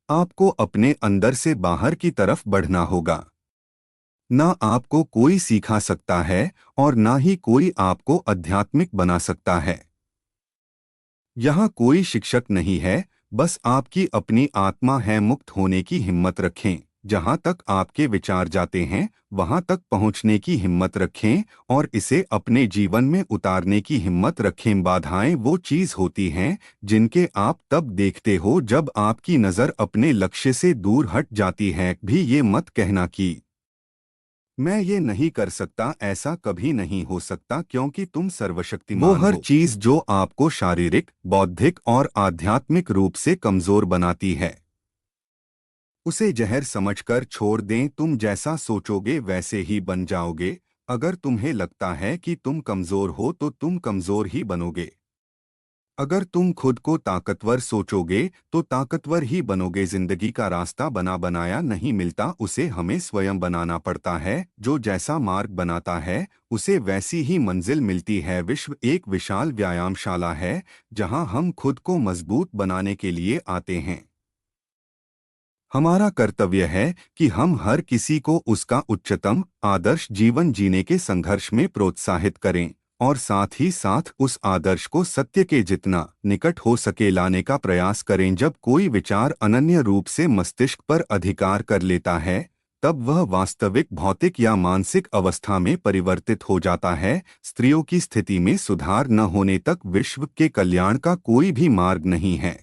आपको अपने अंदर से बाहर की तरफ बढ़ना होगा। ना आपको कोई सिखा सकता है और ना ही कोई आपको आध्यात्मिक बना सकता है। यहाँ कोई शिक्षक नहीं है, बस आपकी अपनी आत्मा है। मुक्त होने की हिम्मत रखें। जहाँ तक आपके विचार जाते हैं वहाँ तक पहुँचने की हिम्मत रखें और इसे अपने जीवन में उतारने की हिम्मत रखें। बाधाएं वो चीज़ होती हैं जिनके आप तब देखते हो जब आपकी नज़र अपने लक्ष्य से दूर हट जाती है। भी ये मत कहना कि मैं ये नहीं कर सकता, ऐसा कभी नहीं हो सकता क्योंकि तुम सर्वशक्तिमान हो। वो हर चीज जो आपको शारीरिक, बौद्धिक और आध्यात्मिक रूप से कमजोर बनाती है, उसे जहर समझकर छोड़ दें। तुम जैसा सोचोगे वैसे ही बन जाओगे। अगर तुम्हें लगता है कि तुम कमजोर हो तो तुम कमजोर ही बनोगे। अगर तुम खुद को ताकतवर सोचोगे तो ताकतवर ही बनोगे। जिंदगी का रास्ता बना बनाया नहीं मिलता, उसे हमें स्वयं बनाना पड़ता है। जो जैसा मार्ग बनाता है उसे वैसी ही मंजिल मिलती है। विश्व एक विशाल व्यायामशाला है जहां हम खुद को मजबूत बनाने के लिए आते हैं। हमारा कर्तव्य है कि हम हर किसी को उसका उच्चतम आदर्श जीवन जीने के संघर्ष में प्रोत्साहित करें और साथ ही साथ उस आदर्श को सत्य के जितना निकट हो सके लाने का प्रयास करें। जब कोई विचार अनन्य रूप से मस्तिष्क पर अधिकार कर लेता है तब वह वास्तविक भौतिक या मानसिक अवस्था में परिवर्तित हो जाता है। स्त्रियों की स्थिति में सुधार न होने तक विश्व के कल्याण का कोई भी मार्ग नहीं है।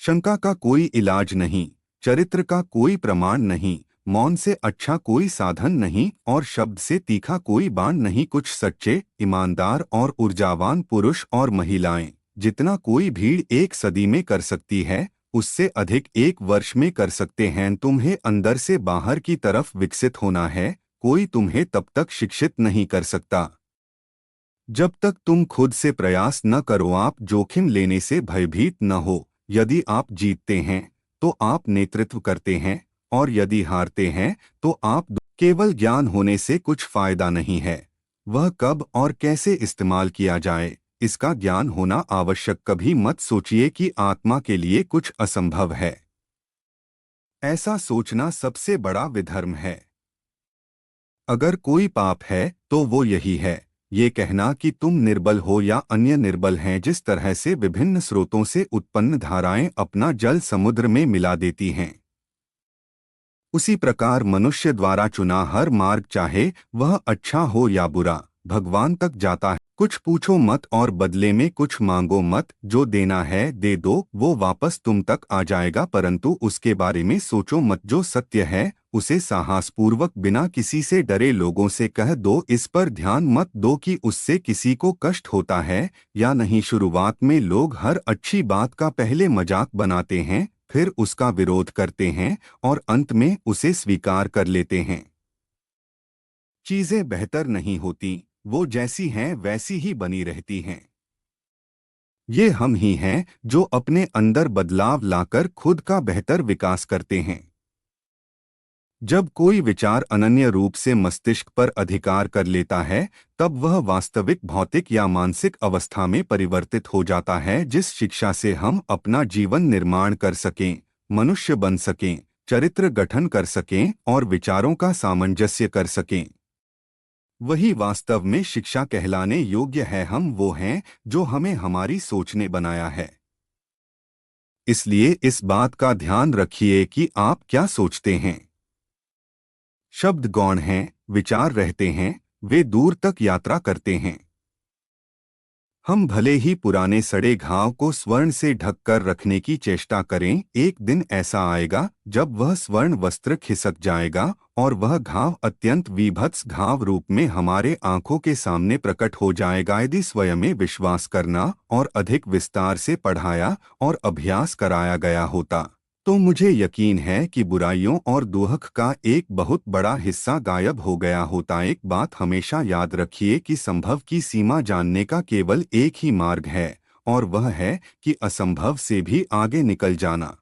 शंका का कोई इलाज नहीं, चरित्र का कोई प्रमाण नहीं, मौन से अच्छा कोई साधन नहीं और शब्द से तीखा कोई बाण नहीं। कुछ सच्चे, ईमानदार और ऊर्जावान पुरुष और महिलाएं जितना कोई भीड़ एक सदी में कर सकती है उससे अधिक एक वर्ष में कर सकते हैं। तुम्हें अंदर से बाहर की तरफ विकसित होना है। कोई तुम्हें तब तक शिक्षित नहीं कर सकता जब तक तुम खुद से प्रयास न करो। आप जोखिम लेने से भयभीत न हो। यदि आप जीतते हैं तो आप नेतृत्व करते हैं और यदि हारते हैं तो आप केवल ज्ञान होने से कुछ फायदा नहीं है। वह कब और कैसे इस्तेमाल किया जाए इसका ज्ञान होना आवश्यक। कभी मत सोचिए कि आत्मा के लिए कुछ असंभव है। ऐसा सोचना सबसे बड़ा विधर्म है। अगर कोई पाप है तो वो यही है, ये कहना कि तुम निर्बल हो या अन्य निर्बल हैं। जिस तरह से विभिन्न स्रोतों से उत्पन्न धाराएं अपना जल समुद्र में मिला देती हैं, उसी प्रकार मनुष्य द्वारा चुना हर मार्ग, चाहे वह अच्छा हो या बुरा, भगवान तक जाता है। कुछ पूछो मत और बदले में कुछ मांगो मत। जो देना है दे दो, वो वापस तुम तक आ जाएगा, परंतु उसके बारे में सोचो मत। जो सत्य है उसे साहसपूर्वक बिना किसी से डरे लोगों से कह दो। इस पर ध्यान मत दो कि उससे किसी को कष्ट होता है या नहीं। शुरुआत में लोग हर अच्छी बात का पहले मजाक बनाते हैं, फिर उसका विरोध करते हैं और अंत में उसे स्वीकार कर लेते हैं। चीजें बेहतर नहीं होती, वो जैसी हैं वैसी ही बनी रहती हैं। ये हम ही हैं जो अपने अंदर बदलाव लाकर खुद का बेहतर विकास करते हैं। जब कोई विचार अनन्य रूप से मस्तिष्क पर अधिकार कर लेता है तब वह वास्तविक भौतिक या मानसिक अवस्था में परिवर्तित हो जाता है। जिस शिक्षा से हम अपना जीवन निर्माण कर सकें, मनुष्य बन सकें, चरित्र गठन कर सकें और विचारों का सामंजस्य कर सकें, वही वास्तव में शिक्षा कहलाने योग्य है। हम वो हैं जो हमें हमारी सोच ने बनाया है। इसलिए इस बात का ध्यान रखिए कि आप क्या सोचते हैं। शब्द गौण हैं, विचार रहते हैं, वे दूर तक यात्रा करते हैं। हम भले ही पुराने सड़े घाव को स्वर्ण से ढककर रखने की चेष्टा करें, एक दिन ऐसा आएगा जब वह स्वर्ण वस्त्र खिसक जाएगा और वह घाव अत्यंत विभत्स घाव रूप में हमारे आंखों के सामने प्रकट हो जाएगा। यदि स्वयं में विश्वास करना और अधिक विस्तार से पढ़ाया और अभ्यास कराया गया होता तो मुझे यकीन है कि बुराइयों और दुहक का एक बहुत बड़ा हिस्सा गायब हो गया होता। एक बात हमेशा याद रखिए कि संभव की सीमा जानने का केवल एक ही मार्ग है और वह है कि असंभव से भी आगे निकल जाना।